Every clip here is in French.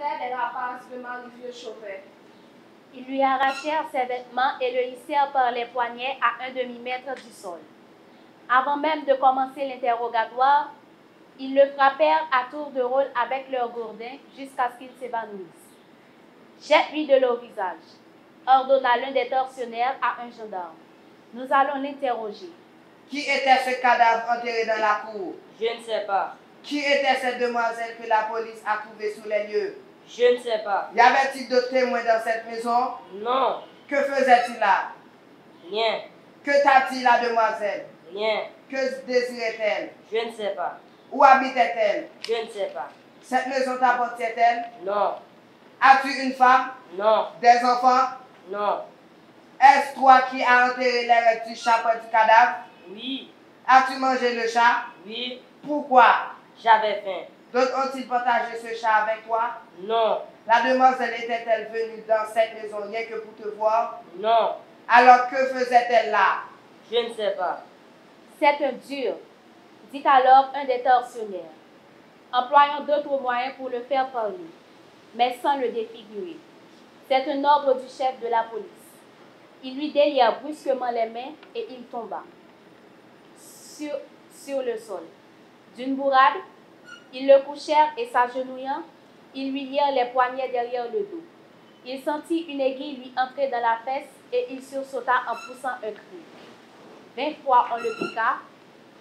fait des rapaces de Marie-Vieux Chauvet. Ils lui arrachèrent ses vêtements et le hissèrent par les poignets à un demi-mètre du sol. Avant même de commencer l'interrogatoire, ils le frappèrent à tour de rôle avec leurs gourdins jusqu'à ce qu'il s'évanouisse. « Jette-lui de l'eau au visage », ordonna l'un des tortionnaires à un gendarme. « Nous allons l'interroger. » Qui était ce cadavre enterré dans la cour? Je ne sais pas. Qui était cette demoiselle que la police a trouvée sur les lieux? Je ne sais pas. Y avait-il d'autres témoins dans cette maison? Non. Que faisait-il là? Rien. Que t'a-t-il la demoiselle? Rien. Que désirait-elle? Je ne sais pas. Où habitait-elle? Je ne sais pas. Cette maison t'appartient-elle? Non. As-tu une femme? Non. Des enfants? Non. Est-ce toi qui as enterré les restes du chat près du cadavre? Oui. As-tu mangé le chat? Oui. Pourquoi? J'avais faim. D'autres ont-ils partagé ce chat avec toi? Non. La demoiselle était-elle venue dans cette maison rien que pour te voir? Non. Alors que faisait-elle là? Je ne sais pas. C'est un dur, dit alors un des tortionnaires, employant d'autres moyens pour le faire parler, mais sans le défigurer. C'est un ordre du chef de la police. Ils lui délièrent brusquement les mains et il tomba sur le sol. D'une bourrade, ils le couchèrent et s'agenouillant, ils lui lièrent les poignets derrière le dos. Il sentit une aiguille lui entrer dans la fesse et il sursauta en poussant un cri. 20 fois on le piqua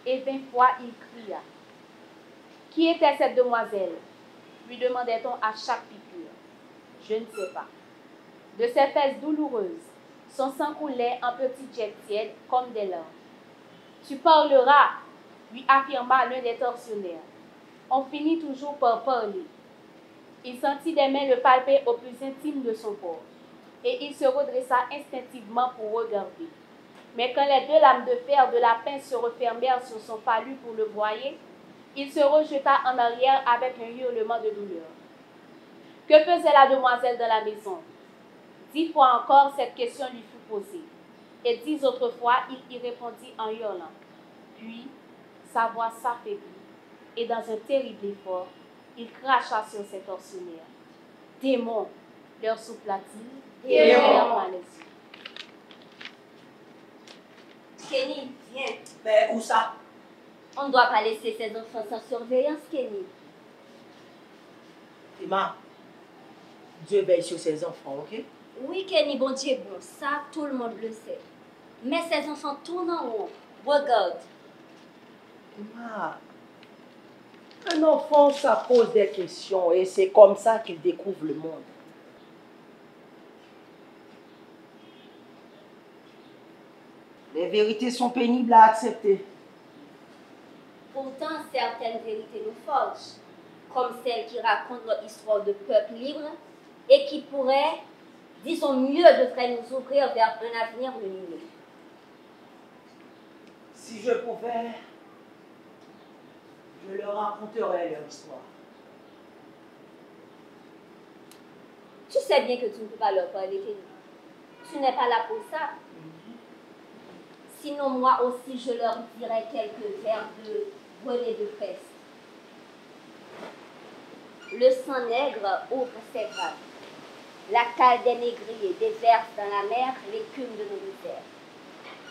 et 20 fois il cria. Qui était cette demoiselle? Lui demandait-on à chaque piqûre. Je ne sais pas. De ses fesses douloureuses, son sang coulait en petites jets tièdes comme des larmes. Tu parleras, lui affirma l'un des tortionnaires. On finit toujours par parler. Il sentit des mains le palper au plus intime de son corps, et il se redressa instinctivement pour regarder. Mais quand les deux lames de fer de la pince se refermèrent sur son palu pour le broyer, il se rejeta en arrière avec un hurlement de douleur. Que faisait la demoiselle dans la maison? 10 fois encore cette question lui fut posée, et 10 autres fois il y répondit en hurlant. Puis sa voix s'affaiblit, et dans un terrible effort, il cracha sur ses tortionnaires. « Démon !» leur souffla-t-il, et leur ferma les yeux. Kenny, viens. Mais où ça? On ne doit pas laisser ces enfants sans surveillance, Kenny. Emma, Dieu veille sur ses enfants, ok? Oui, Kenny, bon Dieu, bon, ça, tout le monde le sait. Mais ces enfants tournent en rond. Regarde. Emma, un enfant, ça pose des questions et c'est comme ça qu'il découvre le monde. Les vérités sont pénibles à accepter. Pourtant, certaines vérités nous forgent, comme celles qui racontent notre histoire de peuple libre et qui pourraient, disons mieux, devraient nous ouvrir vers un avenir lumineux. Si je pouvais, je leur raconterais leur histoire. Tu sais bien que tu ne peux pas leur parler, Kenny. Tu n'es pas là pour ça. Sinon, moi aussi, je leur dirai quelques vers de René de Peste. Le sang nègre ouvre ses graves. La cale des négriers déverse dans la mer l'écume de nos misères.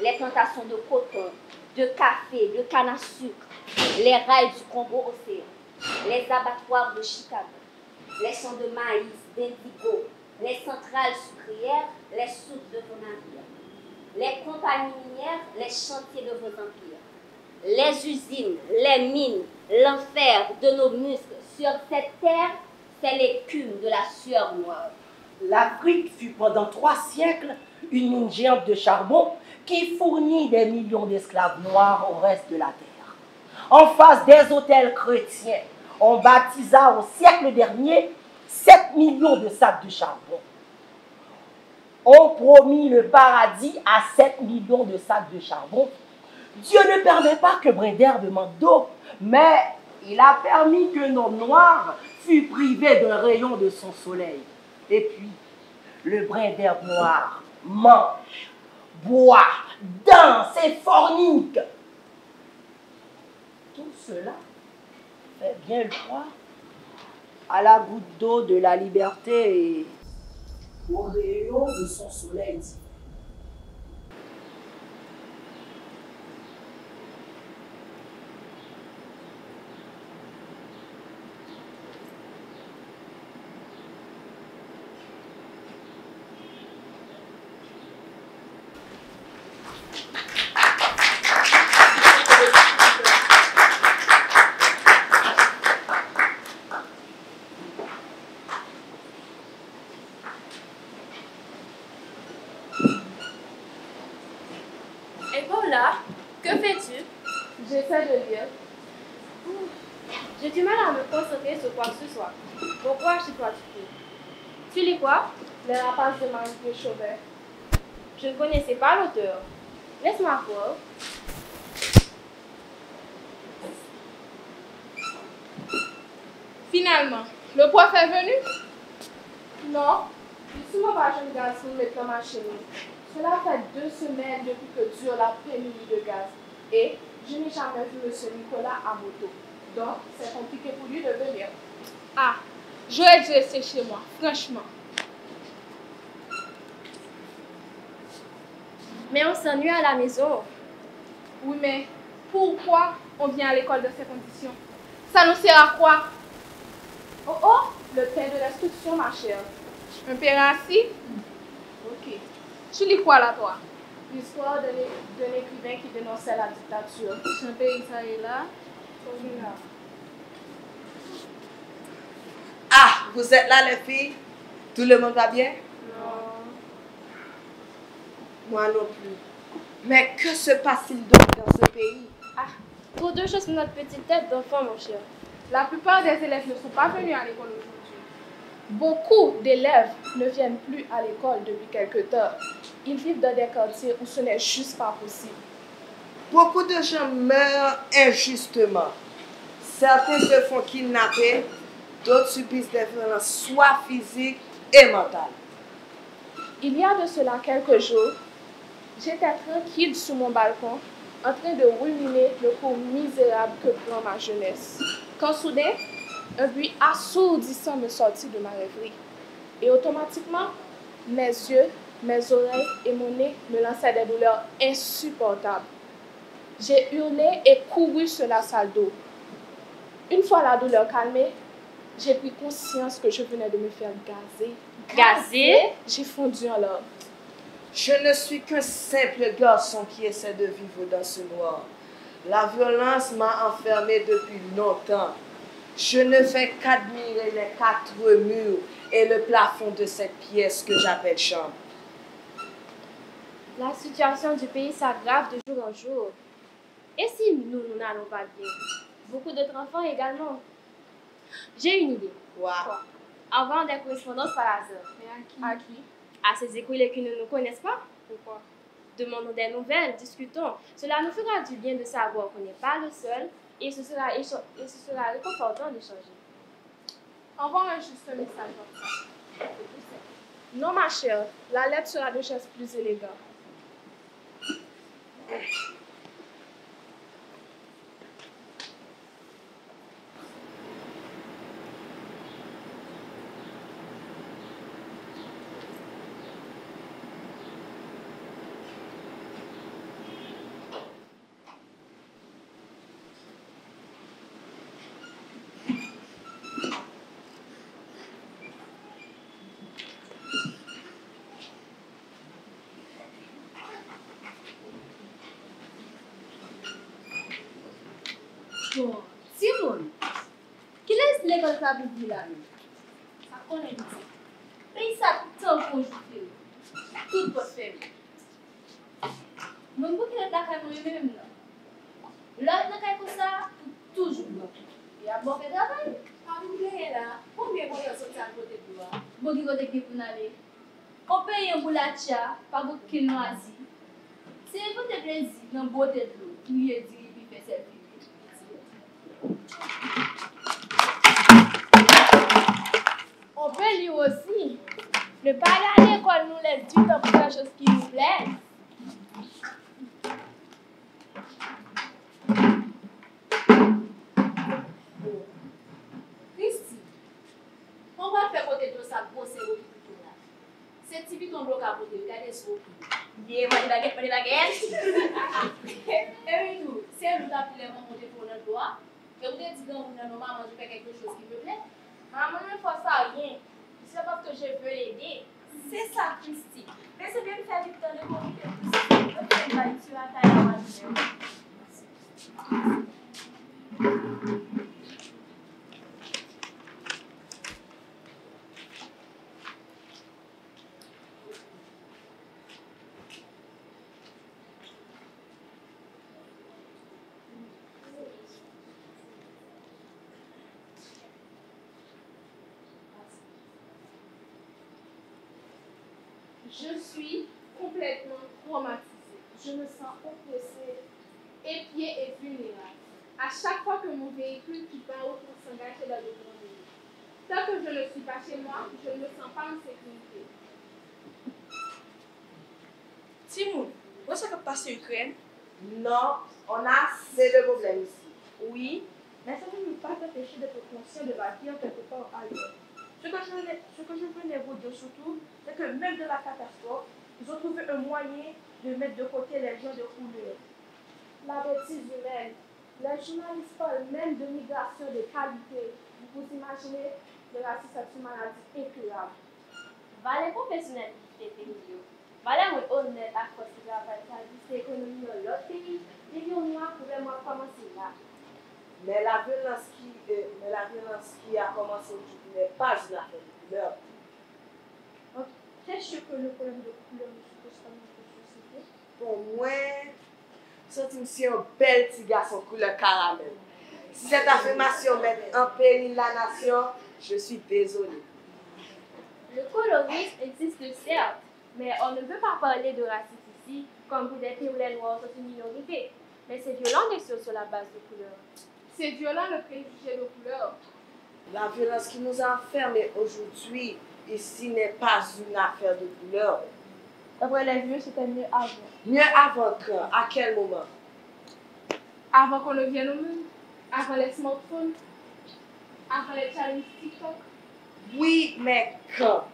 Les plantations de coton, de café, de canne à sucre, les rails du Congo-Océan, les abattoirs de Chicago, les champs de maïs, d'indigo, les centrales sucrières, les soutes de vos navires, les compagnies minières, les chantiers de vos empires, les usines, les mines, l'enfer de nos muscles sur cette terre, c'est l'écume de la sueur noire. L'Afrique fut pendant 3 siècles une mine géante de charbon qui fournit des millions d'esclaves noirs au reste de la terre. En face des hôtels chrétiens, on baptisa au siècle dernier 7 millions de sacs de charbon. On promit le paradis à 7 millions de sacs de charbon. Dieu ne permet pas que brin d'herbe manque d'eau, mais il a permis qu'un homme noir fût privé d'un rayon de son soleil. Et puis, le brin d'herbe noir mange, boit, danse et fornique. Tout cela fait bien le croire à la goutte d'eau de la liberté et au rayon de son soleil divin. Et Paula, que fais-tu? J'essaie de lire. J'ai du mal à me concentrer sur quoi que ce soit. Pourquoi chez toi tu fais? Tu lis quoi? Les rapaces de Marie Chauvet. Je ne connaissais pas l'auteur. Laisse-moi voir. Finalement, le prof est venu? Non. Je suis mon jeune garçon mettre dans ma chemise. Cela fait 2 semaines depuis que dure la pénurie de gaz. Et je n'ai jamais vu M. Nicolas à moto. Donc, c'est compliqué pour lui de venir. Ah, j'aurais dû rester chez moi, franchement. Mais on s'ennuie à la maison. Oui, mais pourquoi on vient à l'école dans ces conditions? Ça nous sert à quoi? Oh oh, le père de l'instruction, ma chère. Un père assis? Ok. Tu lis quoi là, toi? L'histoire d'un écrivain qui dénonçait la dictature. C'est un pays, ça est là. Ah, vous êtes là les filles? Tout le monde va bien? Non. Moi non plus. Mais que se passe-t-il donc dans ce pays? Ah, trop de choses sur notre petite tête d'enfant, mon cher. La plupart des élèves ne sont pas venus à l'école aujourd'hui. Beaucoup d'élèves ne viennent plus à l'école depuis quelque temps. Ils vivent dans des quartiers où ce n'est juste pas possible. Beaucoup de gens meurent injustement. Certains se font kidnapper, d'autres subissent des violences soit physiques et mentales. Il y a de cela quelques jours, j'étais tranquille sur mon balcon, en train de ruminer le cours misérable que prend ma jeunesse. Quand soudain, un bruit assourdissant me sortit de ma rêverie. Et automatiquement, mes yeux, mes oreilles et mon nez me lançaient des douleurs insupportables. J'ai hurlé et couru sur la salle d'eau. Une fois la douleur calmée, j'ai pris conscience que je venais de me faire gazer. Gazé? J'ai fondu en larmes. Je ne suis qu'un simple garçon qui essaie de vivre dans ce noir. La violence m'a enfermé depuis longtemps. Je ne fais qu'admirer les 4 murs et le plafond de cette pièce que j'appelle chambre. La situation du pays s'aggrave de jour en jour. Et si nous n'allons pas bien? Beaucoup d'autres enfants également. J'ai une idée. Wow. Envoyons des correspondances par hasard. Et à qui? À ces écoliers qui ne nous connaissent pas. Pourquoi? Demandons des nouvelles, discutons. Cela nous fera du bien de savoir qu'on n'est pas le seul et ce sera réconfortant d'échanger. Envoie juste un message comme ça. Non, ma chère, la lettre sera de geste plus élégant. Bon, Simon, qui laisse l'école ça pour vous là? Ça connaît bien. Et ça, tout le temps, tout peut faire. Mon bouquet est là, quand même, là. Là, comme ça, toujours. Il y a beaucoup de travail. Quand vous venez là, combien vous avez sorti à côté de vous? Beaucoup de côté pour aller. On paye un boulacha, pas beaucoup de noisis. C'est votre plaisir, dans beauté de l'eau, qui est dit, puis fait cette vie. On peut lire aussi. Ne pas aller à l'école nous laisse du temps pour faire des choses qui nous plaisent. Christy, si vite on bloque à côté, regardez ce que bien, moi, les baguettes. Et tout, c'est nous avons les monter pour notre doigt. Et vous avez dit que maman, je fais quelque chose qui me plaît. Maman, ne faut ça rien. C'est parce que je veux l'aider. C'est ça, Christy. Mais c'est bien de faire du temps de communiquer tout ça. Ok, bah, tu vas tailler la machine. Je suis complètement traumatisée. Je me sens oppressée, épiée et vulnérable. À chaque fois que mon véhicule qui part au pour s'engager dans le grand milieu. Tant que je ne suis pas chez moi, je ne me sens pas en sécurité. Timoun, où est-ce que passe l'Ukraine? Non, on a assez de problèmes ici. Oui, mais ça ne peut pas t'empêcher d'être conscient de la vie quelque part ailleurs. Ce que je venais vous dire surtout, c'est que même de la catastrophe, ils ont trouvé un moyen de mettre de côté les gens de couleur. La bêtise humaine. Les journalistes parlent même de migration de qualité. Vous imaginez, le racisme est une maladie incurable. Valez professionnels qui fait milieu. Valez honnête à cause de la service économique dans l'autre pays. Les gens noirs pouvaient moi commencer là. Mais la violence qui a commencé aujourd'hui n'est pas une affaire de couleur. C'est sûr que le problème de couleur ne se pose pas dans notre société. Pour moi, c'est un bel petit garçon couleur caramel. Si cette affirmation met en péril la nation, je suis désolée. Le colorisme existe certes, mais on ne peut pas parler de racisme ici comme pour des pays où les noirs sont une minorité. Mais c'est violent bien sûr sur la base de couleur. C'est violent le préjugé de couleur. La violence qui nous a enfermés aujourd'hui, ici, n'est pas une affaire de couleur. D'après les vieux, c'était mieux avant. Mieux avant quand? À quel moment? Avant qu'on ne vienne au monde. Avant les smartphones. Avant les challenges TikTok. Oui, mais quand?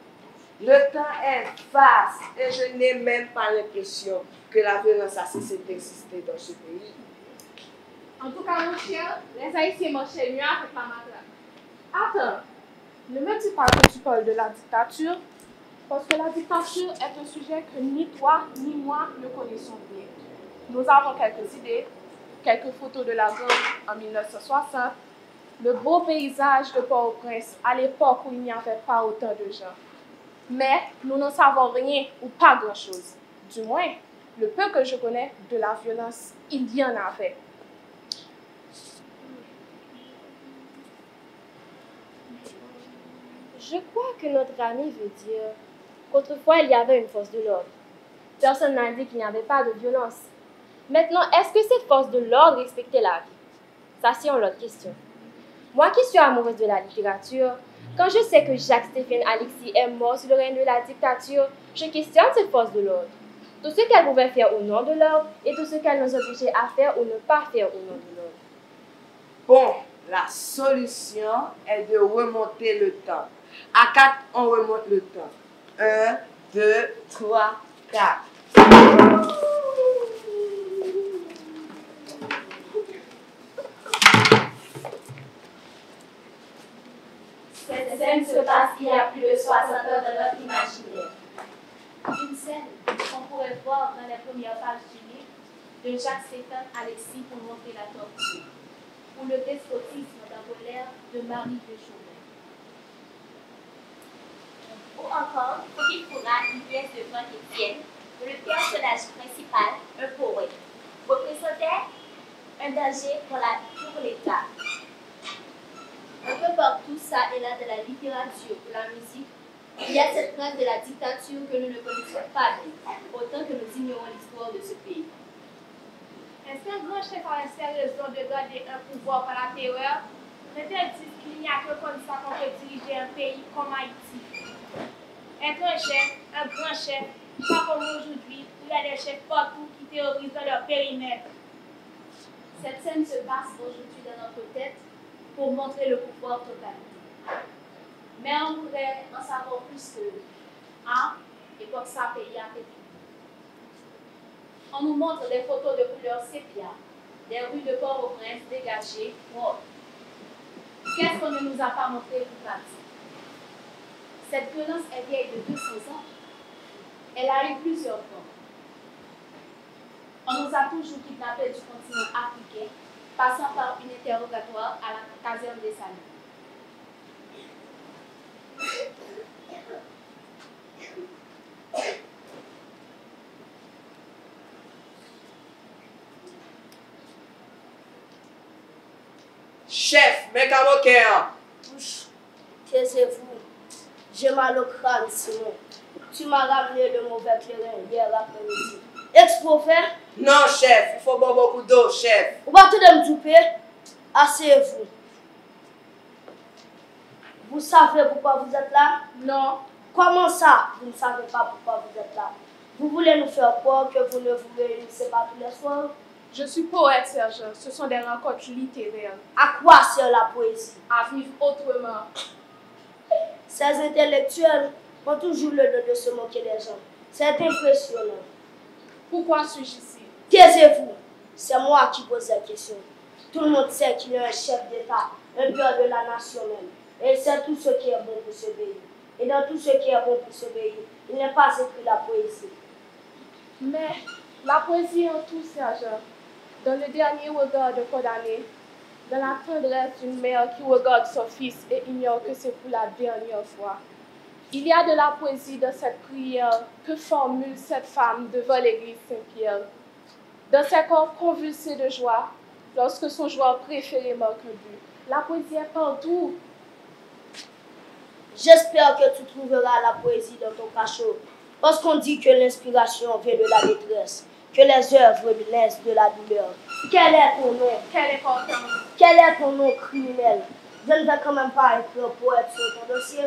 Le temps est vaste et je n'ai même pas l'impression que la violence a cessé d'exister dans ce pays. En tout cas, mon cher, les Haïtiens marchaient mieux avec la matraque. Attends, ne me dis pas que tu parles de la dictature, parce que la dictature est un sujet que ni toi ni moi ne connaissons bien. Nous avons quelques idées, quelques photos de la guerre en 1960, le beau paysage de Port-au-Prince à l'époque où il n'y avait pas autant de gens. Mais nous n'en savons rien ou pas grand-chose. Du moins, le peu que je connais de la violence, il y en avait. Je crois que notre ami veut dire qu'autrefois il y avait une force de l'ordre. Personne n'a dit qu'il n'y avait pas de violence. Maintenant, est-ce que cette force de l'ordre respectait la vie? Ça, c'est une autre question. Moi qui suis amoureuse de la littérature, quand je sais que Jacques-Stéphane Alexis est mort sous le règne de la dictature, je questionne cette force de l'ordre. Tout ce qu'elle pouvait faire au nom de l'ordre et tout ce qu'elle nous obligeait à faire ou ne pas faire au nom de l'ordre. Bon, la solution est de remonter le temps. À 4, on remonte le temps. 1, 2, 3, 4. Cette scène se passe il y a plus de 60 ans dans notre imaginaire. Une scène qu'on pourrait voir dans les premières pages du livre de Jacques-Stéphane Alexis pour montrer la torture, ou le despotisme d'Apollinaire de Marie de Chauvet. Ou encore, qu'il pourra une pièce de Jean Étienne, où le personnage principal, un poète, représentait un danger pour l'État. Un peu partout, ça et là, de la littérature ou la musique, il y a cette trace de la dictature que nous ne connaissons pas bien, autant que nous ignorons l'histoire de ce pays. Est-ce qu'un grand chef a raison de garder un pouvoir par la terreur? Peut-être qu'il n'y a que comme ça qu'on peut diriger un pays comme Haïti. Être un grand chef, pas comme aujourd'hui, où il y a des chefs partout qui terrorisent dans leur périmètre. Cette scène se passe aujourd'hui dans notre tête pour montrer le pouvoir total. Mais on voudrait en savoir plus que et pour ça, pays a été. On nous montre des photos de couleur sépia, des rues de Port-au-Prince dégagées, propres. Qu'est-ce qu'on ne nous a pas montré pour partie? Cette violence est vieille de 200 ans. Elle a eu plusieurs formes. On nous a toujours kidnappés du continent africain, passant par une interrogatoire à la caserne des Salis. Chef, mec à mon cœur. Taisez-vous. J'ai mal au crâne, Simon. Tu m'as ramené le mauvais terrain hier après-midi. Expo faire? Non, chef, il faut boire beaucoup d'eau, chef. Vous battez de me douper? Asseyez-vous. Vous savez pourquoi vous êtes là? Non. Comment ça, vous ne savez pas pourquoi vous êtes là? Vous voulez nous faire croire que vous ne vous réunissez pas tous les soirs? Je suis poète, sergent. Ce sont des rencontres littéraires. À quoi sert la poésie? À vivre autrement. Ces intellectuels ont toujours le don de se moquer des gens. C'est impressionnant. Pourquoi suis-je ici? Taisez-vous. C'est moi qui pose la question. Tout le monde sait qu'il y a un chef d'État, un père de la nation même. Et il sait tout ce qui est bon pour ce pays. Et dans tout ce qui est bon pour ce pays, il n'est pas écrit la poésie. Mais la poésie en tout, sergent. Dans le dernier regard de condamné, dans la tendresse d'une mère qui regarde son fils et ignore que c'est pour la dernière fois. Il y a de la poésie dans cette prière que formule cette femme devant l'église Saint-Pierre. Dans ses corps convulsés de joie, lorsque son joueur préféré marque un but. La poésie est partout. J'espère que tu trouveras la poésie dans ton cachot. Parce qu'on dit que l'inspiration vient de la détresse, que les œuvres naissent de la douleur. Quel est ton nom? Quelle importance? Quel est ton nom criminel? Je ne vais quand même pas écrire poète sur ton dossier.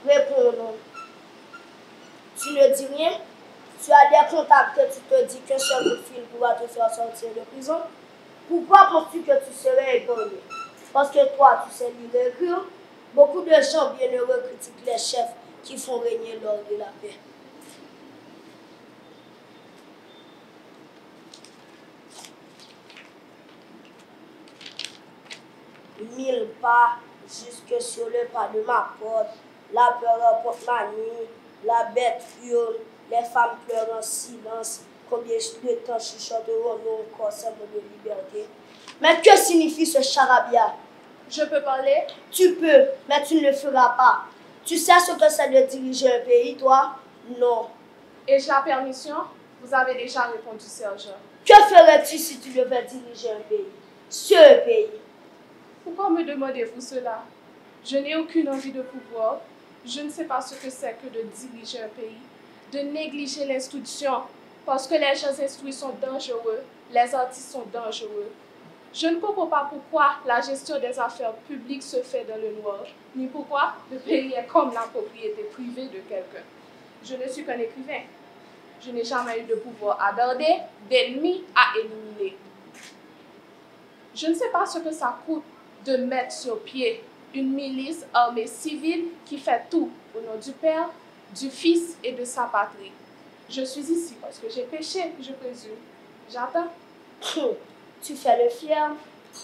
Réponds-nous. Tu ne dis rien? Tu as des contacts que tu te dis qu'un seul coup de fil pourra te faire sortir de prison? Pourquoi penses-tu que tu serais épargné? Parce que toi, tu sais lire et écrire. Beaucoup de gens bienheureux critiquent les chefs qui font régner l'ordre de la paix. Mille pas jusque sur le pas de ma porte, la peur emporte ma nuit, la bête hurle, les femmes pleurent en silence. Combien de temps chuchoterons-nous encore ces mots de liberté? Mais que signifie ce charabia? Je peux parler? Tu peux, mais tu ne le feras pas. Tu sais ce que c'est de diriger un pays, toi? Non. Ai-je la permission? Vous avez déjà répondu, sergent. Que ferais-tu si tu devais diriger un pays? Ce pays. Pourquoi me demandez-vous cela? Je n'ai aucune envie de pouvoir. Je ne sais pas ce que c'est que de diriger un pays, de négliger l'instruction, parce que les gens instruits sont dangereux, les artistes sont dangereux. Je ne comprends pas pourquoi la gestion des affaires publiques se fait dans le noir, ni pourquoi le pays est comme la propriété privée de quelqu'un. Je ne suis qu'un écrivain. Je n'ai jamais eu de pouvoir à garder, d'ennemis à éliminer. Je ne sais pas ce que ça coûte de mettre sur pied une milice armée civile qui fait tout au nom du Père, du Fils et de sa patrie. Je suis ici parce que j'ai péché, je présume. J'attends. Tu fais le fier,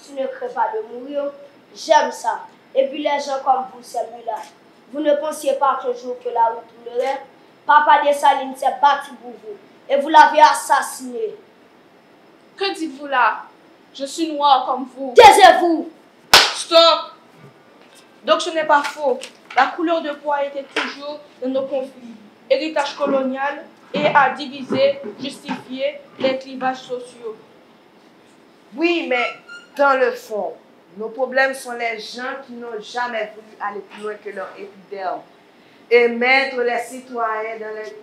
tu ne crées pas de mourir. J'aime ça. Et puis les gens comme vous, celui-là, vous ne pensiez pas qu'un jour que la route tournerait? Papa Dessalines s'est battu pour vous et vous l'avez assassiné. Que dites-vous là? Je suis noire comme vous. Taisez-vous! Stop! Donc ce n'est pas faux. La couleur de peau a été toujours dans nos conflits. Héritage colonial et à diviser, justifier les clivages sociaux. Oui, mais dans le fond, nos problèmes sont les gens qui n'ont jamais voulu aller plus loin que leur épiderme et mettre les citoyens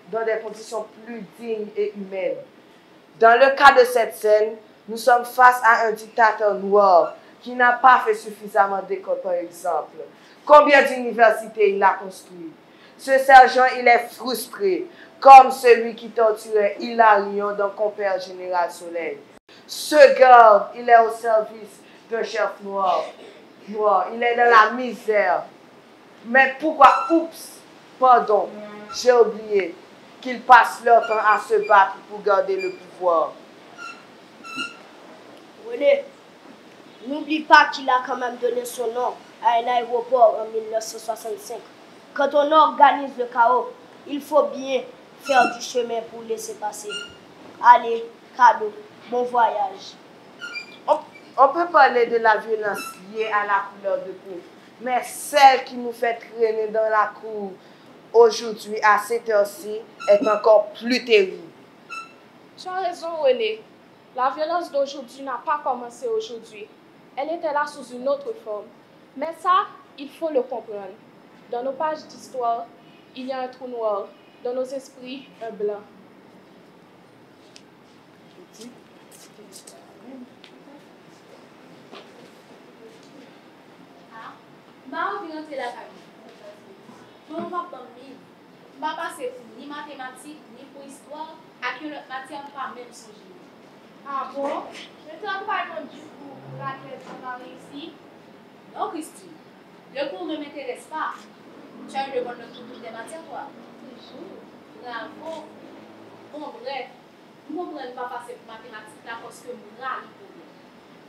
dans des conditions plus dignes et humaines. Dans le cas de cette scène, nous sommes face à un dictateur noir qui n'a pas fait suffisamment d'école, par exemple. Combien d'universités il a construit? Ce sergent, il est frustré, comme celui qui torturait Hilarion dans Compère Général Soleil. Ce garde, il est au service d'un chef noir. Il est dans la misère. Mais pourquoi? Oups, pardon, j'ai oublié. qu'ils passent leur temps à se battre pour garder le pouvoir. René, n'oublie pas qu'il a quand même donné son nom à un aéroport en 1965. Quand on organise le chaos, il faut bien faire du chemin pour laisser passer. Allez, cadeau, bon voyage. On peut parler de la violence liée à la couleur de peau, mais celle qui nous fait traîner dans la cour aujourd'hui à cette heure-ci est encore plus terrible. Tu as raison, René. La violence d'aujourd'hui n'a pas commencé aujourd'hui. Elle était là sous une autre forme. Mais ça, il faut le comprendre. Dans nos pages d'histoire, il y a un trou noir. Dans nos esprits, un blanc. Ma vient de la famille. Bon, ma famille, ma passé pour ni mathématiques, ni pour histoire, à que notre matière pas même songer. Ah bon? Je te pardonne du coup, Raquel, ça va réussir. Non, Christine, le cours ne m'intéresse pas. Tu as eu de bonnes notes pour toutes les matières, toi. Toujours. Bravo. Bon, bref, nous ne pouvons pas passer pour mathématiques là parce que nous râlons pour nous.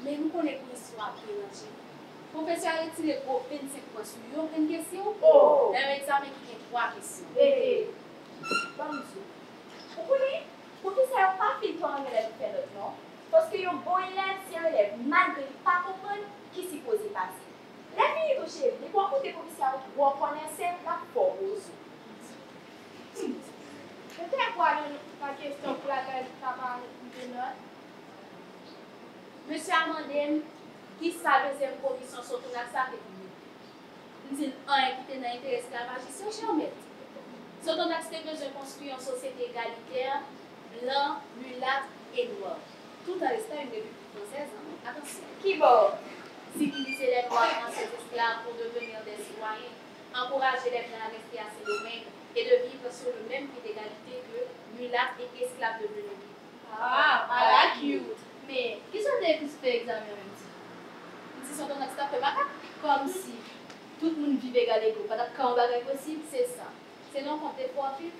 Mais nous connaissons l'histoire qui est là. Professeur a retiré pour 25 points sur une question. Oh! Dans l'examen qui est 3 questions. Vamos. Vous voyez, professeur n'a pas fait toi un élève faire notre nom. Parce que un bon élève, c'est un élève, malgré ne pas comprendre, qui s'y pose passer. La vie est touchée, les points des professeurs, vous reconnaissez la force. Peut-être quoi la question pour laquelle tu as parlé de notes? Monsieur Amandine, qui sa deuxième commission sur ton accès avec nous? Nous disons un qui était dans l'intérêt esclavagiste, c'est un maître. Sur ton accès, besoin de construire une société égalitaire, blanc, mulâtre et noir. Tout en restant une république française. Attention. Qui va? Civiliser les noirs français esclaves pour devenir des citoyens, encourager les blancs à rester à ces domaines et de vivre sur le même pied d'égalité que mulâtres et esclaves devenus libres. Ah, I like you. Mais, qui sont les plus fait examen même si? Si son ton accès fait macaque, Comme si tout le monde vivait égal égaux. Pas quand on va possible. c'est ça. C'est non compté pour un film.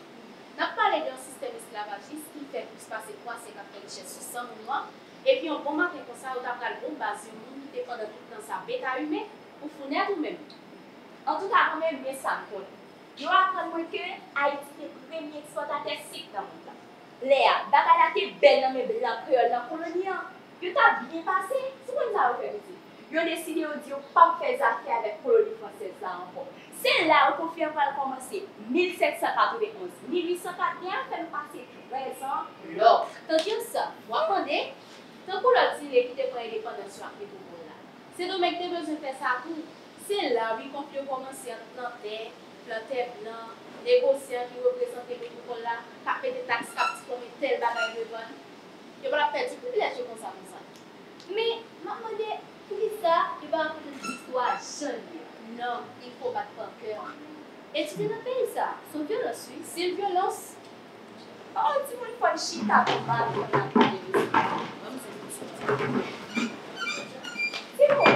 On a parlé d'un système esclavagiste qui fait plus passer 350 richesses sur 100 mois. Et puis, on bon matin comme ça, on a pris le bon base, on qui dépend de tout dans sa bête à humain pour fournir nous-mêmes. En tout cas, quand même, bien ça, me connaît. Je apprends que Haïti est le premier exportateur sikh dans le monde. Léa, Bakala est belle dans mes blancs créoles dans la colonie. Tu t'as bien passé. C'est comme ça, vous faites ici. Ils ont décidé de dire pas faire affaires avec la colonie française là encore. C'est là où on va commencer 1791, 1841, fait passer 13 ans. Là, tant que ça, vous attendez, tant que l'autre dit qui te prend l'indépendance sur Afrique du là. C'est donc que tu as besoin de faire ça tout. C'est là où on peut commencer à planter blanc, négociants qui représentent les people là, taper des taxes captives comme tel bagaille de vente. Je vais la faire du privilège comme ça. Mais, maman, pour ça, tu vas raconter une histoire jeune. Non, il faut battre par cœur. Et tu ne payes ça, sans violence, oui. C'est une violence. Oh, tu m'as fait chita pour mal. C'est bon.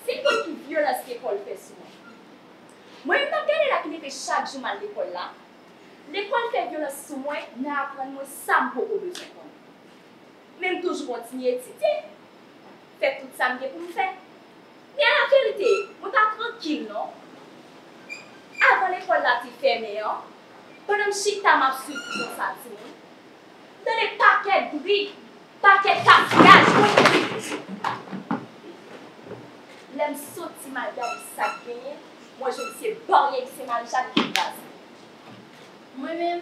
C'est quoi qui violence que l'école fait souvent? Moi, je me rappelle là qui fait chaque jour à l'école là. L'école fait violence sur moi, mais apprendre moi ça beaucoup besoin. Même toujours continuer à étudier. Faire tout ça pour me faire. Mais à la vérité, je suis tranquille, non? Avant l'école là, tu fermé, hein? Pendant que je suis m'a suivi dans ça, dans les paquets de bruit, paquets de cafouillage, l'aime sauter mal dans les sacs gagnés. Moi, je me suis barré que c'est mal jamais qui passe. Moi-même,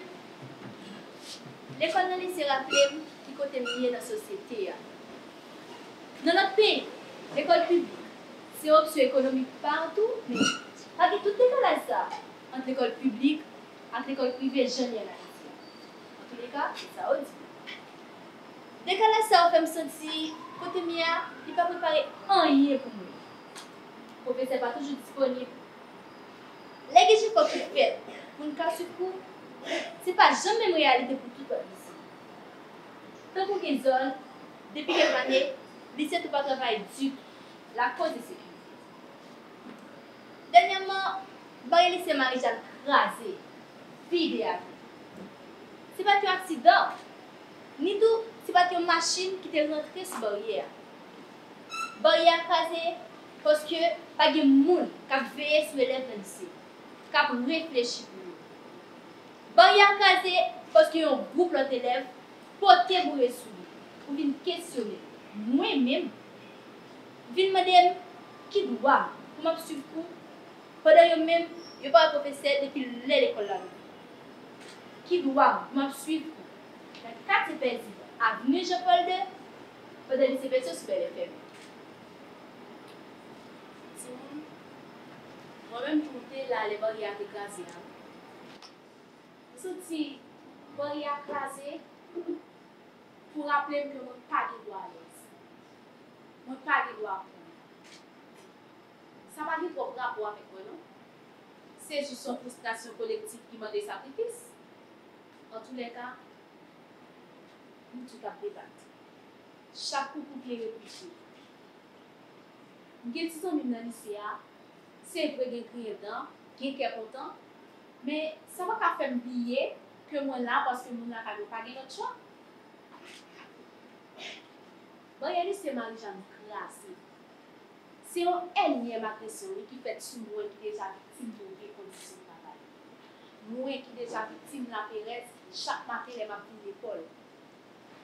l'école n'a laissé rappeler qui côté mieux dans la société. Dans notre pays, l'école publique, c'est option économique partout, mais avec toute l'école ça, entre l'école publique, entre l'école privée, je n'ai rien à dire. En tous les cas, c'est ça aussi. Dès qu'elle a ça, on fait me sentir, côté mien, il ne peut pas préparer rien pour nous. Le professeur n'est pas toujours disponible. Les gens qui font tout faire, pour nous casser le coup, ce n'est pas jamais une réalité pour tout le monde ici. Tant qu'on est zone, depuis quelques années, lycée ne pas travailler du tout. La cause de sécurité. Dernièrement, le lycée Marie-Jeanne crasé, vidé à vie. Ce n'est pas un accident. Ni tout, ce n'est pas une machine qui est rentrée sur la barrière. La barrière crasée parce que pas de monde qui a veillé sur l'élève dans le lycée, qui a réfléchi pour lui. La barrière crasée parce qu'il y a un groupe d'élèves porté pour les sous pour venir questionner. Moi-même, je vais demander qui doit pour me suivre cours. Pendant que même, je ne pas professeur depuis l'école là. Qui doit me suivre cours. Dans 4 pays, avenue Jean-Paul II, pendant que les personnes sont les fermées. Moi-même, je montais là, les barrières écrasées. Je suis sorti barrière écrasée pour rappeler que je n'ai pas de droit à l'aise. Je n'ai pas de droit à prendre. Ça m'a dit trop rapport avec moi, non? C'est juste une frustration collective qui m'a des sacrifices. En tous les cas, nous tout à débattre. Chaque coup qui est réfléchi. Je suis dans le lycée, c'est vrai que je suis dedans, je suis content, mais ça va pas faire oublier que moi là, parce que nous n'avons pas de notre choix. Bon, il y a c'est Marie-Jeanne classée. C'est une énième agression qui fait sur moi qui est déjà victime de conditions de travail. Moi qui est déjà victime de la péresse, chaque matin, je m'a pris l'école.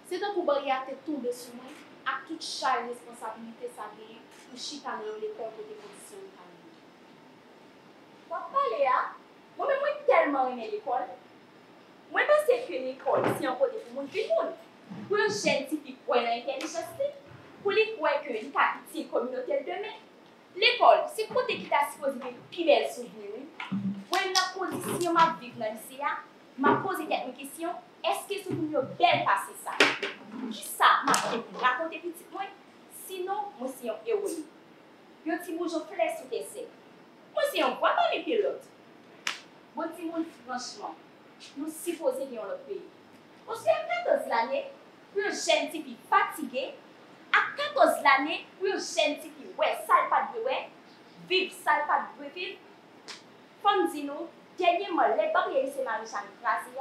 C'est donc pour barrière tomber sur moi, à toute charge responsabilité ça vient pour chicaner l'école pour des conditions de travail. Moi, parler, moi-même, moi, tellement aimé l'école. Moi, je pense que l'école, c'est un côté pour tout le monde. Pour un scientifique, pour l'intelligence, pour les croire que une capitale communautaire demain. L'école, c'est le côté qui t'a supposé de plus belle souvenir. Pour la position ma vie dans le lycée, m'a posé quelques questions. Est-ce que c'est pour mieux belle passer ça? Qui ça m'a fait raconter petit moi? Sinon, moi, c'est un héroïne. Yo ti mouj on flèche sous tes secs. Moi, c'est un quoi dans les pilotes? Bon, ti mouj, franchement, nous supposons qu'il y a un pays. Parce qu'à 14 l'année, pour un jeune type fatigué, à 14 l'année, pour un jeune type ouais, sale pas de ouais, vive, sale pas de vivre. Comme dit nous, dernièrement, les barrières de lycée Marie-Jeanne Crasé,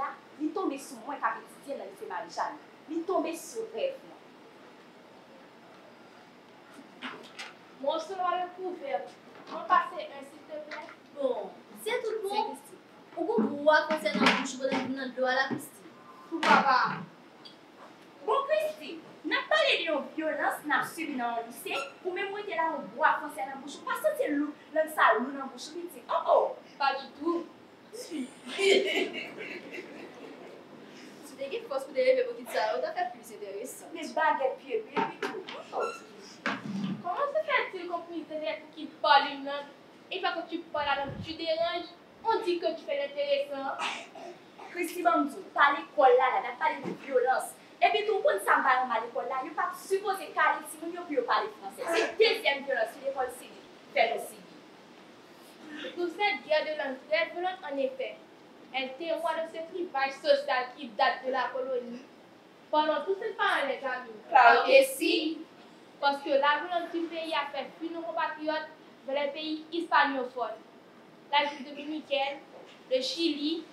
ils tombent sur moi qui a étudié dans le lycée Marie-Jeanne. Ils tombent sur rêve. Mon sera le couvert. On passe un s'il te plaît. Bon, c'est tout bon. Pourquoi vous voyez concernant la bouche dans le dos à la Christine? Pourquoi pas? Bon, Christine, n'a pas parlé de violence n'a subi dans le lycée, ou même moi, là, on boit concernant la bouche. Pas sentir l'eau, dans ça, l'eau dans la bouche. Oh, Pas du tout. Tu t'es force pour délever beaucoup de ça, on t'a fait plus intéressant. Les baguettes pieds, et puis tout. Comment se fait-il qu'on puisse être qui parle une langue et pas que tu parles la langue, tu déranges? On dit que tu fais l'intéressant. Christy Bamdou, par l'école là, n'a pas de violence. Et puis tout le monde s'en va à l'école là, il n'y a pas supposé qu'à si nous ne parler français. C'est deuxième violence sur l'école civile. Fait le civil. Toute cette guerre de langue très violente, en effet, elle témoigne de ce clivage social qui date de la colonie. Pendant tout ce temps, les amis. Claro que si. Parce que la violence du pays a fait fuir nos compatriotes dans les pays hispanophones. La République dominicaine, le Chili,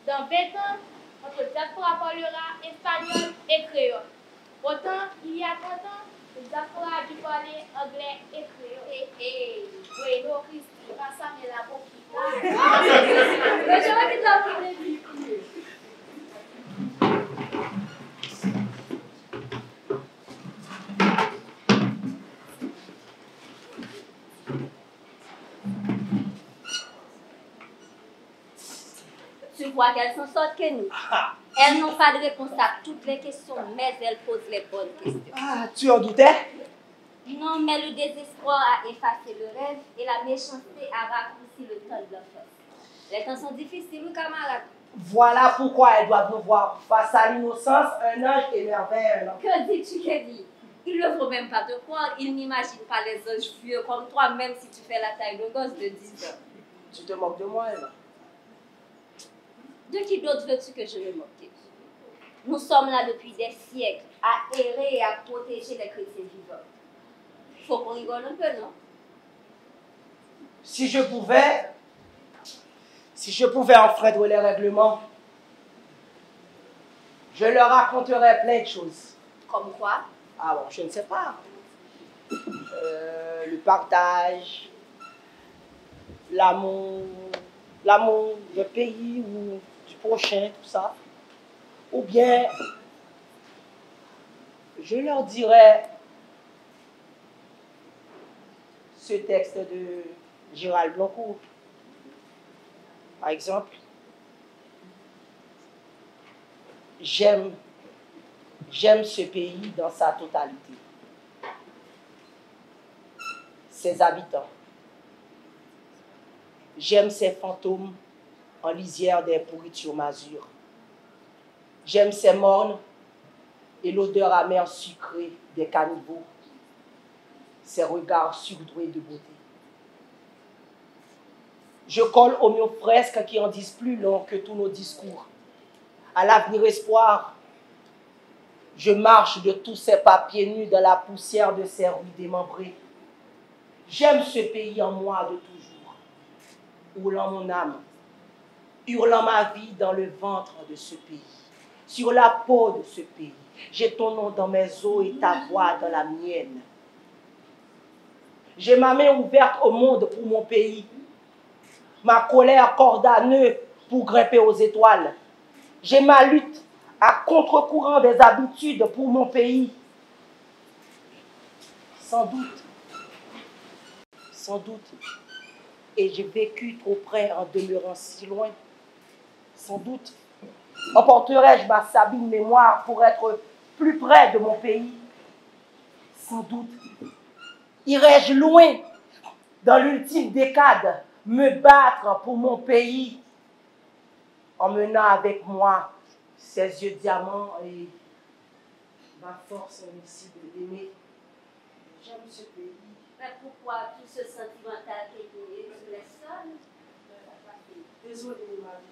dans 20 ans, notre diaspora parlera espagnol et créole. Autant, il y a 30 ans, le diaspora a dû parler anglais et créole. Bueno, Christy, pásame la boquita. Mais je vais te donner des vidéos. Tu vois qu'elles sont sortes que nous. Elles n'ont pas de réponse à toutes les questions, mais elles posent les bonnes questions. Ah, tu en doutais? Non, mais le désespoir a effacé le rêve et la méchanceté a raccourci le temps de l'enfance. Les temps sont difficiles, camarades. Voilà pourquoi elles doivent nous voir face à l'innocence, un ange émerveille un homme. Que dis-tu, Kelly? Il ne faut même pas te croire. Il n'imagine pas les anges vieux comme toi, même si tu fais la taille d'un gosse de 10 ans. Tu te moques de moi, Emma? De qui d'autre veux-tu que je me moque? Nous sommes là depuis des siècles à errer et à protéger les chrétiens vivants. Faut qu'on rigole un peu, non? Si je pouvais enfreindre les règlements, Je leur raconterai plein de choses. Comme quoi? Ah bon, je ne sais pas. Le partage, l'amour du pays ou du prochain, tout ça. Ou bien, je leur dirai ce texte de Gérald Blancourt. Par exemple, j'aime ce pays dans sa totalité. Ses habitants. J'aime ses fantômes en lisière des pourritures masures. J'aime ses mornes et l'odeur amère sucrée des caniveaux, ses regards surdoués de beauté. Je colle aux murs fresques qui en disent plus long que tous nos discours. À l'avenir espoir, je marche de tous ces papiers nus dans la poussière de ces rues démembrées. J'aime ce pays en moi de toujours, hurlant mon âme, hurlant ma vie dans le ventre de ce pays, sur la peau de ce pays. J'ai ton nom dans mes os et ta voix dans la mienne. J'ai ma main ouverte au monde pour mon pays, ma colère corde à nœud pour grimper aux étoiles. J'ai ma lutte à contre-courant des habitudes pour mon pays. Sans doute, et j'ai vécu trop près en demeurant si loin. Sans doute, emporterai-je ma sabine mémoire pour être plus près de mon pays. Sans doute, irai-je loin dans l'ultime décade me battre pour mon pays, emmenant avec moi ses yeux diamants et ma force invincible d'aimer. J'aime ce pays. Mais pourquoi tout ce sentimental qui est sur les sols? Désolé, ma vie.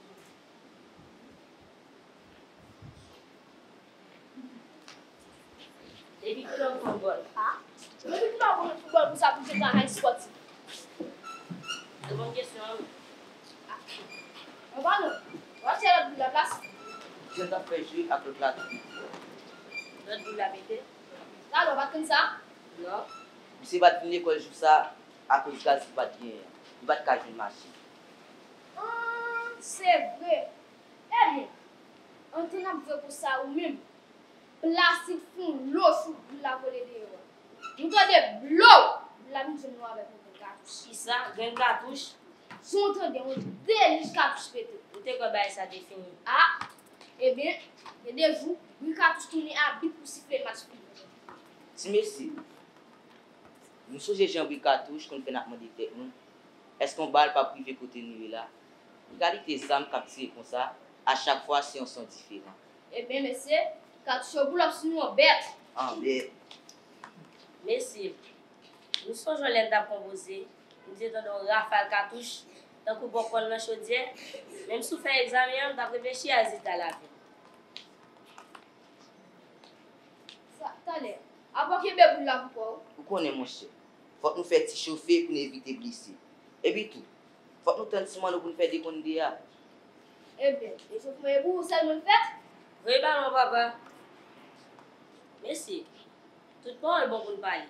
Et puis, tu as un football. Ah? Je ne sais pas comment football pour ça pour jouer dans un sportif. C'est bonne question. On va non. On va tirer la place. Je t'ai fait jouer à l'autre là. Notre boule la mettez. Là, on va comme ça. Non. Si vous avez l'école joue ça, à cause de ça, c'est pas bien. Vous ne pouvez pas jouer le marché. C'est vrai. Eh bien, on tient un peu pour ça ou même. Plastique fond l'eau sous la volée de l'eau. Nous avons des blocs. La mise noire avec une cartouche. Qui ça? Gagne cartouche. Si on entend des délices cartouche pété. Vous t'es quoi bah ça défini? Ah, eh bien, il y a des jours, une cartouche tourne à bip pour siffler le match. Si merci. Nous sommes des gens qui cartouche qu'on fait notre demandé nous. Est-ce qu'on balle pas privé côté nous là? Regardez les âmes qui comme ça. À chaque fois, c'est un son différent. Eh bien, monsieur, cartouche au bout là, c'est nous en bête. Ah, mais. Merci. Nous sommes les dames composées. Nous disons dans rafale cartouche. Tant que bon prendre la chaudière. Même si vous faites examen, vous avez réfléchi à Zita la vie. Ça, t'as l'air. Avant qu'il y ait des là pour Vous connaissez mon cher. Faut que nous fassions chauffer pour éviter de blesser. Et puis tout. Faut que nous tenions pour nous faire des condés. Eh bien, les chauffements vous, ça nous fait. Oui, bah non, papa. Merci. Tout le monde est bon pour nous parler.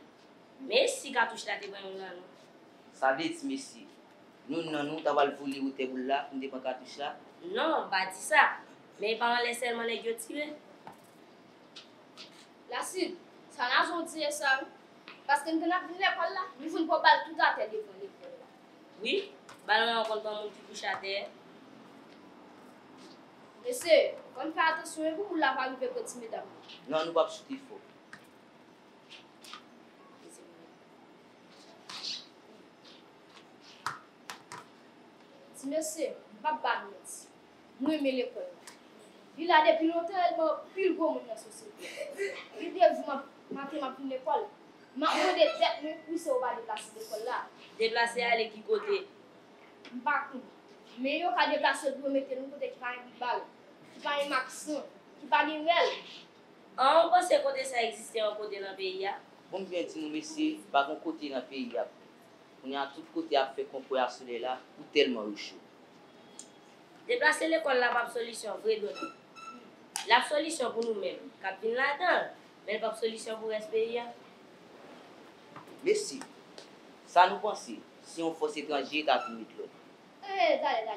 Mais si cartouche là, t'es bon, non. Ça veut dire, merci. Nous, t'avons voulu ou t'es là, pour nous prendre cartouche là. Non, pas dit ça. Mais pendant les seulement les gueux tirés. La Sud, ça n'a jamais dit ça. Parce que nous avons venu à l'école là, nous ne pouvons pas tout à terre devant l'école. Oui, bah non, on compte pas mon petit couche à terre. Monsieur, on fait attention à vous, vous l'avez arrivé petit mesdames. Non, nous ne pouvons pas chuter fort. Si monsieur, pas bannet, nous aimons l'école. Il a depuis longtemps, il m'a plus gros dans la société. Il dit, je m'appelle l'école. Je m'appelle des têtes, mais puis c'est au bas déplacer l'école là. Déplacer à l'équipe qui côté. Par contre, mais il y a déplacer pour mettre nous côté qui va une balle, qui va un maximum, qui va une réel. On pense que côté ça existe en côté dans le pays. Combien de nous, messieurs, par contre, côté dans le pays, on y a tout côté à faire concours à cela là, ou tellement chaud. Déplacer l'école là, pas de solution, vrai donner. La solution pour nous-mêmes, Capitaine là-dedans, mais pas solution pour rester pays. Merci. Ça nous pense, si on force étranger, t'as fini de l'autre. Dale.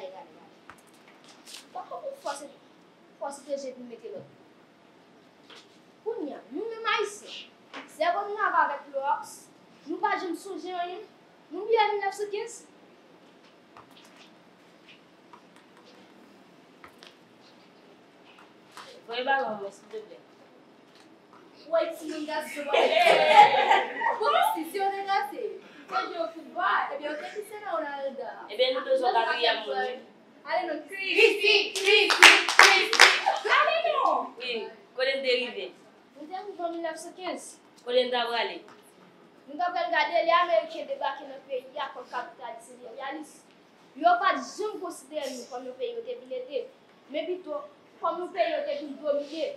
Pourquoi vous forcez étranger pour mettre l'autre? Kounya, nous-mêmes haïtiens, c'est bon nous avons avec l'Ox, nous pas jamais songer rien. Nous bien en 1915. Voyez ballon, s'il te plaît. Ouais, si nous gars se voient. Si on est gâté, quand je au football, et bien on fait c'est là on a le da. Eh bien, nous devons aller à mon Allez, non, Christy. Allez, non. Oui, Colin dérivé. Nous sommes en 1915. Colin d'abralé. Nous avons regardé les Américains débarquer dans le pays comme capitaliste impérialiste. Ils n'ont pas jamais considéré nous comme nos pays qui ont été mais plutôt comme nos pays qui ont été dominés.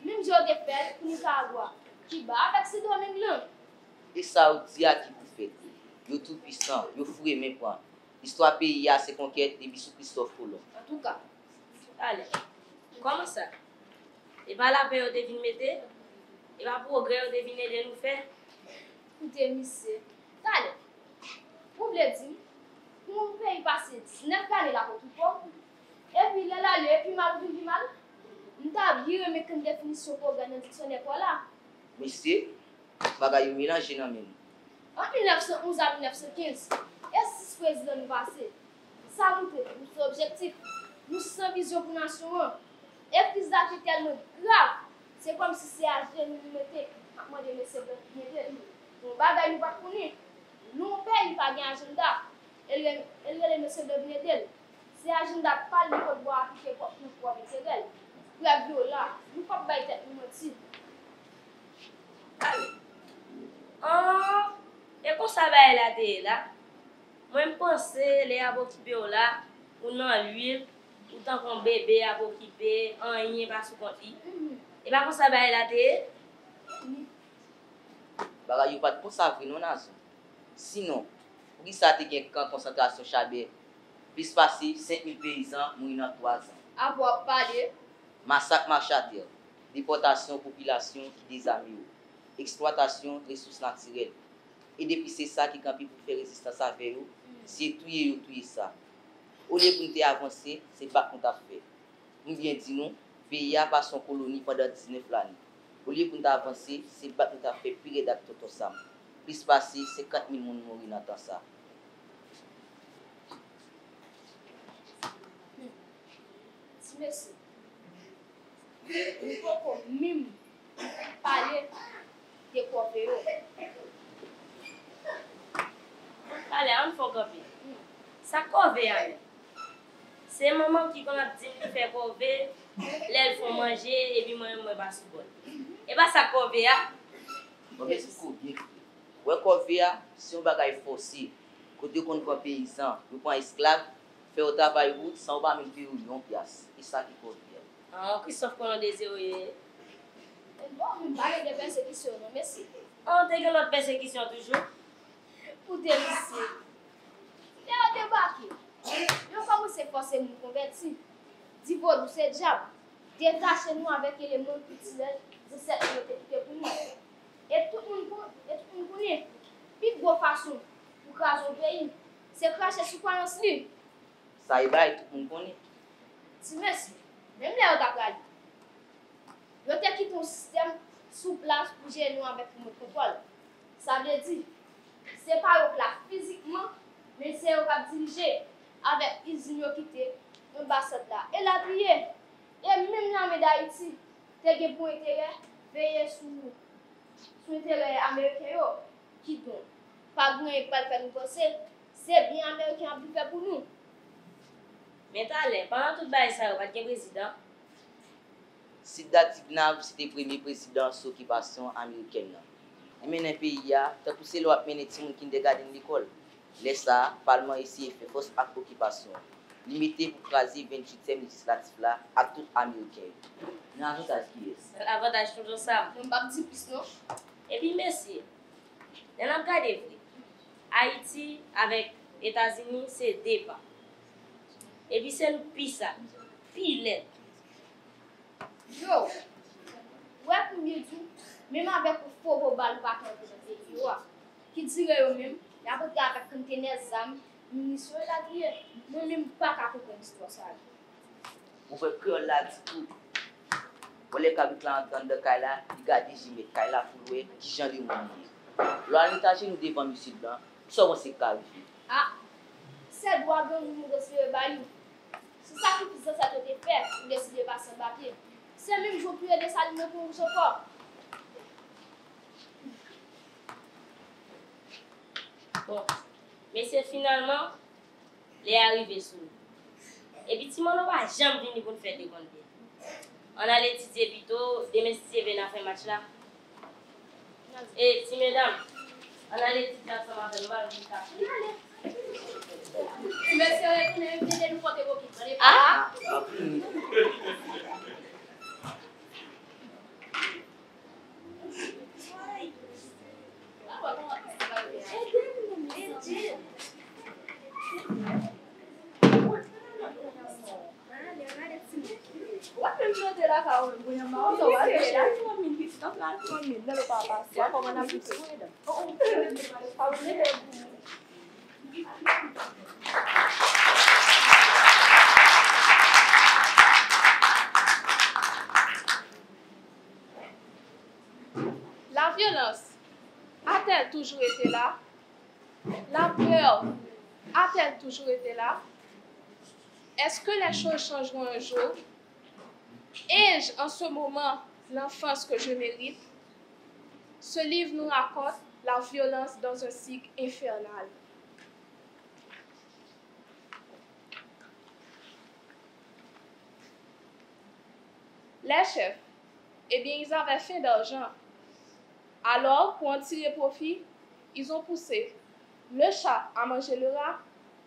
Même si on a fait pour Nicaragua, qui bat avec ces domaines-là. Et ça, on dit à qui vous faites. Yo tout puissant, yo fourré mes points. L'histoire pays a ses conquêtes depuis sous Christophe Colomb. En tout cas, allez, comment ça? Et pas la paix au devine mettre? Et pas progrès au devine de nous faire? Écoutez, monsieur, allez, vous voulez dire, pour un pays passé 19 années là pour tout pauvre, et puis là, et puis mal, nous avons bien remis une définition pour gagner un dictionnaire pour là. Monsieur, bagay yo mélange nan men. En 1911 à 1915, est-ce que le président nous passé? Ça nous fait notre objectif, nous sommes vision pour la nation. Et puis ça est tellement grave, c'est comme si c'est à genoux nous mettez, moi de monsieur Blanc, on bagay nous pas connaître. Nous pays pas gain agenda. Elle le monsieur de Blanc. C'est agenda pas le code bois appliquer pour nous pour intérêt. Pour la viola, nous pas bailler tête nous mentir. Et quand ça va la télé là, moi je pense les abokipe là, ou dans l'huile, ou tant qu'on bébé abokipe, en rien pas sous compte. Et pas quand ça va la télé. Bagay yo pas de consacrer non nation. Sinon, pour qui ça te gen camp concentration Chabert, plus passé 5000 paysans mourir dans 3 ans. À voir parler. Massacre marché à terre, déportation population qui désarmée, exploitation de ressources naturelles. Et depuis c'est ça qui campi pour faire résistance avec eux, c'est tout ça. Au lieu pour nous avancer, c'est pas qu'on t'a fait. Nous bien dit nous, pays a pas son colonie pendant 19 années. Au lieu pour nous avancer, c'est pas qu'on t'a fait pire d'acte tout ça. Plus passé, c'est 4000 personnes morts dans temps ça. Merci. Il faut qu'on mime parler de quoi faire. Allez, on faut copier. Ça cove c'est maman qui qu'on a dit de faire cove, l'aile font manger et puis moi pas sous bon. Et pas ça cove Bon mais c'est quoi bien. Ouais cove si on bagay forcé, côté qu'on prend paysan, on prend esclave, fait au travail route sans pas même payer une pièce. Et ça qui cove. Ah, Christophe qu'on a désiré. Bon, je ne parle pas de persécution, non, merci. On te gagne notre persécution toujours. Pour te lycée. Et on débarque. Nous commençons à forcer nous convertir. Divorce, c'est diable. Détachez-nous avec l'élément culturel de cette identité pour nous. Et tout le monde connaît. Puis, de façon pour craser le pays, c'est cracher sur quoi on se lit. Ça y va, tout le monde connaît. Si merci. Même là, on a gagné. Nous avons quitté un système sous place pour gérer nous avec notre contrôle. Ça veut dire, ce n'est pas là physiquement, mais c'est eux qui dirigent avec l'usine qui quitté un bassin là. Et la prière. Et même l'armée d'Haïti, tu as pour intérêt veiller sur l'intérêt américain qui donne. Pas de pas faire nous penser, c'est bien américain qui fait pour nous. Mais t'allez, pendant tout le ça, pas de président. Sidda Tibnab, c'était le premier président sous occupation américaine. Il mène un pays, tant que c'est l'autre mène des gens qui ne gardent l'école. Laisse ça, le Parlement ici fait force acte d'occupation. Limité pour craser 28e législatif là à tout américain. L'avantage qui est. L'avantage toujours ça. On va dire plus non. Et puis merci. Dans le cas de Haïti avec États-Unis, c'est débat. Et puis c'est le pire ça. filet. Yo, ouais, pour mieux tout, même avec un faux bal pas dans ce pays, qui dirait eux même, il y a beaucoup avec conteneurs d'âme, munitions la vie, moi-même pas capable de histoire ça. On fait que là du tout. Pour les cabines là en train de Kaila, ils gardent Jimé Kaila pour louer qui change de monde. L'orientation nous devant monsieur blanc, ça on s'est calme. Ah, c'est droit de nous recevoir bail. C'est ça qui fait ça te fait, vous décidez de passer en papier. C'est même jour plus de saluer pour vous support. Bon, mais c'est finalement, les arrivés sous nous. Et puis, si on n'a pas jamais venu pour nous faire des comptes. On a étudié plutôt, demain si c'est bien à faire match là. Et si mesdames, on a étudié ensemble avec nous, on va nous Monsieur, venez nous porter vos kits. Ah! La violence a-t-elle toujours été là? La peur a-t-elle toujours été là? Est-ce que les choses changeront un jour? Ai-je en ce moment l'enfance que je mérite? Ce livre nous raconte la violence dans un cycle infernal. Les chefs, eh bien, ils avaient faim d'argent. Alors, pour en tirer profit, ils ont poussé le chat à manger le rat,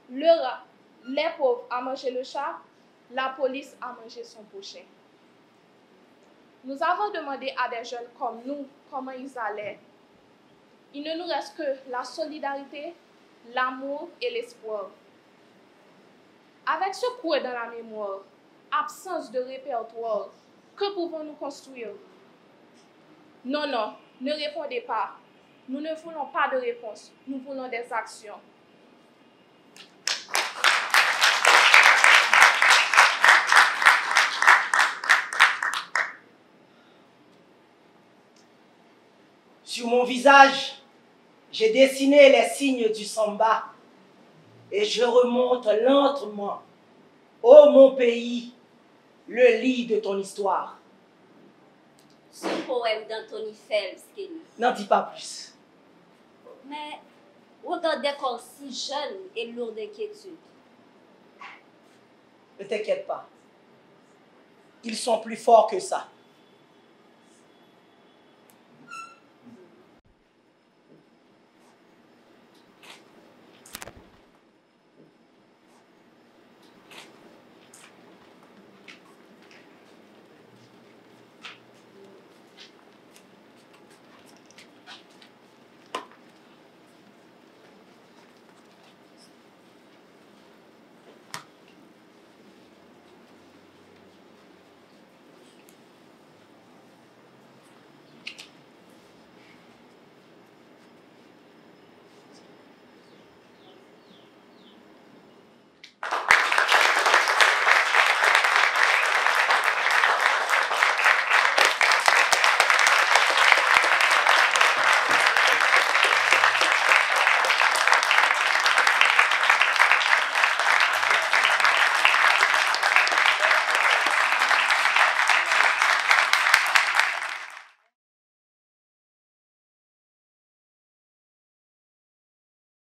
les pauvres à manger le chat, la police à manger son prochain. Nous avons demandé à des jeunes comme nous comment ils allaient. Il ne nous reste que la solidarité, l'amour et l'espoir. Avec ce coup dans la mémoire, absence de répertoire, que pouvons-nous construire? Non, non, ne répondez pas. Nous ne voulons pas de réponse, nous voulons des actions. Sur mon visage, j'ai dessiné les signes du samba et je remonte lentement. Ô mon pays, le lit de ton histoire. Ce poème d'Anthony Phelps, Kenny. N'en dis pas plus. Mais autant des corps si jeunes et lourds d'inquiétude. Ne t'inquiète pas. Ils sont plus forts que ça.